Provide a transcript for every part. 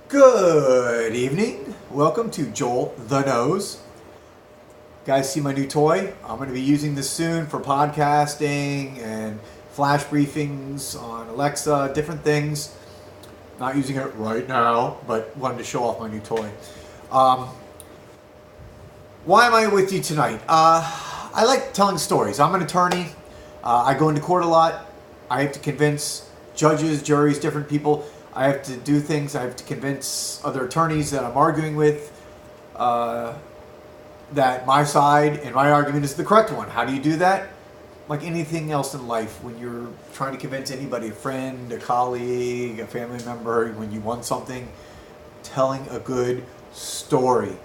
Good evening. Welcome to Joel the Nose. Guys, see my new toy? I'm going to be using this soon for podcasting and flash briefings on Alexa, different things. Not using it right now, but wanted to show off my new toy. Why am I with you tonight? I like telling stories. I'm an attorney. I go into court a lot. I have to convince judges, juries, different people. I have to do things. I have to convince other attorneys that I'm arguing with that my side and my argument is the correct one. How do you do that? Like anything else in life, when you're trying to convince anybody, a friend, a colleague, a family member, when you want something, telling a good story,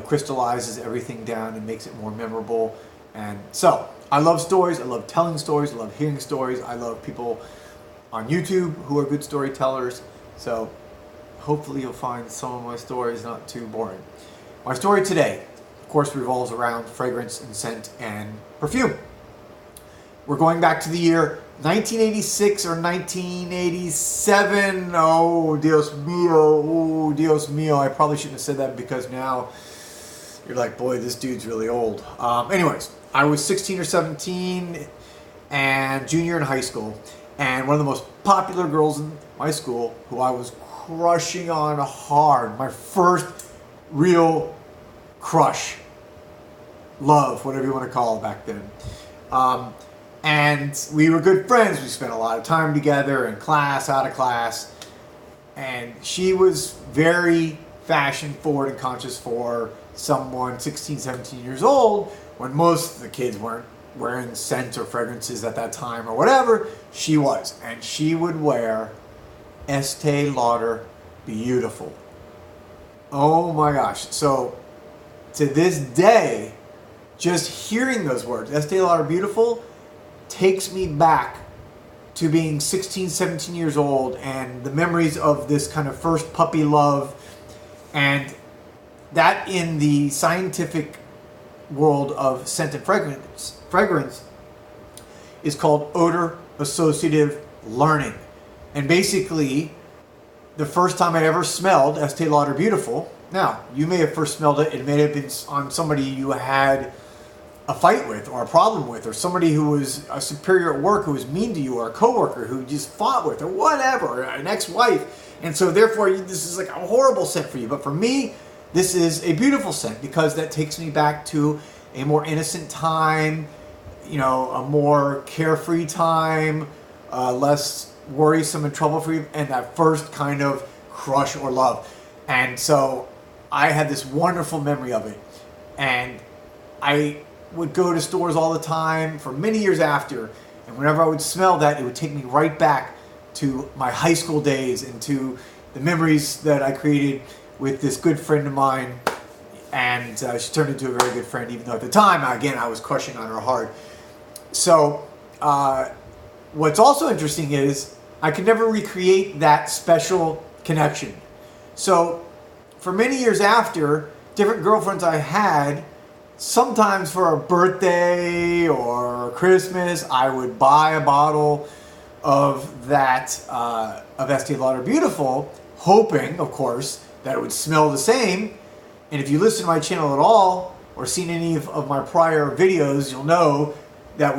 crystallizes everything down and makes it more memorable. And so I love stories. I love telling stories. I love hearing stories. I love people on YouTube who are good storytellers. So hopefully you'll find some of my stories not too boring. My story today, of course, revolves around fragrance and scent and perfume. We're going back to the year 1986 or 1987. Oh, Dios mío. Oh, Dios mío. I probably shouldn't have said that because now you're like, boy, this dude's really old. Anyways, I was 16 or 17 and junior in high school. And one of the most popular girls in my school, who I was crushing on hard, my first real crush, love, whatever you want to call it back then. And we were good friends. We spent a lot of time together in class, out of class. And she was very fashion forward and conscious for someone 16, 17 years old, when most of the kids weren't wearing scents or fragrances at that time or whatever. She was, and she would wear Estee Lauder Beautiful. Oh my gosh. So to this day, just hearing those words, Estee Lauder Beautiful, takes me back to being 16, 17 years old and the memories of this kind of first puppy love. And that, in the scientific world of scent and fragrance is called odor associative learning. And basically, the first time I ever smelled Estee Lauder Beautiful, now you may have first smelled it may have been on somebody you had a fight with or a problem with, or somebody who was a superior at work who was mean to you, or a coworker who you just fought with, or whatever, or an ex-wife. And so therefore this is like a horrible scent for you. But for me, this is a beautiful scent because that takes me back to a more innocent time, a more carefree time, less worrisome and trouble-free, and that first kind of crush or love. And so I had this wonderful memory of it. And I would go to stores all the time for many years after, and whenever I would smell that, it would take me right back to my high school days and to the memories that I created with this good friend of mine. And she turned into a very good friend, even though at the time, again, I was crushing on her hard. So what's also interesting is I could never recreate that special connection. So for many years after, different girlfriends I had, sometimes for a birthday or Christmas, I would buy a bottle of that, of Estee Lauder Beautiful, hoping, of course, that it would smell the same. And if you listen to my channel at all, or seen any of my prior videos, you'll know that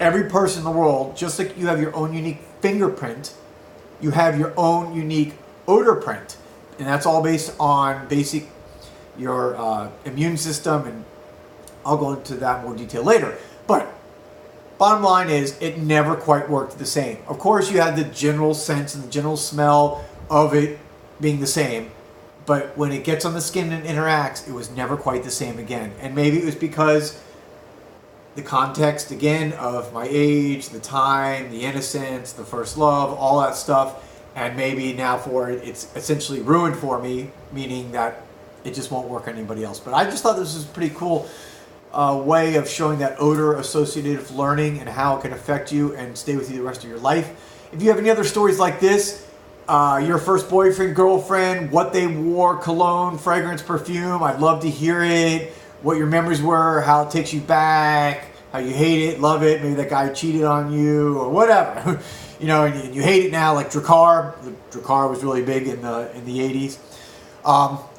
every person in the world, just like you have your own unique fingerprint, you have your own unique odor print. And that's all based on your immune system, and I'll go into that in more detail later. But bottom line is, it never quite worked the same. Of course, you had the general sense and the general smell of it being the same, but when it gets on the skin and interacts, it was never quite the same again. And maybe it was because the context, again, of my age, the time, the innocence, the first love, all that stuff, and maybe now for it, it's essentially ruined for me, meaning that it just won't work on anybody else. But I just thought this was a pretty cool way of showing that odor associative learning and how it can affect you and stay with you the rest of your life. If you have any other stories like this, your first boyfriend, girlfriend, what they wore, cologne, fragrance, perfume, I'd love to hear it. What your memories were, how it takes you back, how you hate it, love it, maybe that guy cheated on you or whatever. you know, and you hate it now, like Drakkar. Drakkar was really big in the 80s.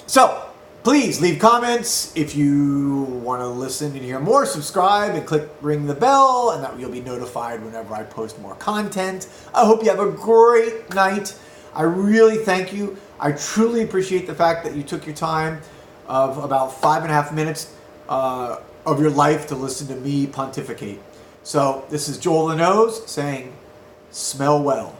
So please leave comments. If you want to listen and hear more, subscribe and ring the bell, and that you'll be notified whenever I post more content. I hope you have a great night. I really thank you. I truly appreciate the fact that you took your time of about 5.5 minutes of your life to listen to me pontificate. So this is Joel the Nose saying, smell well.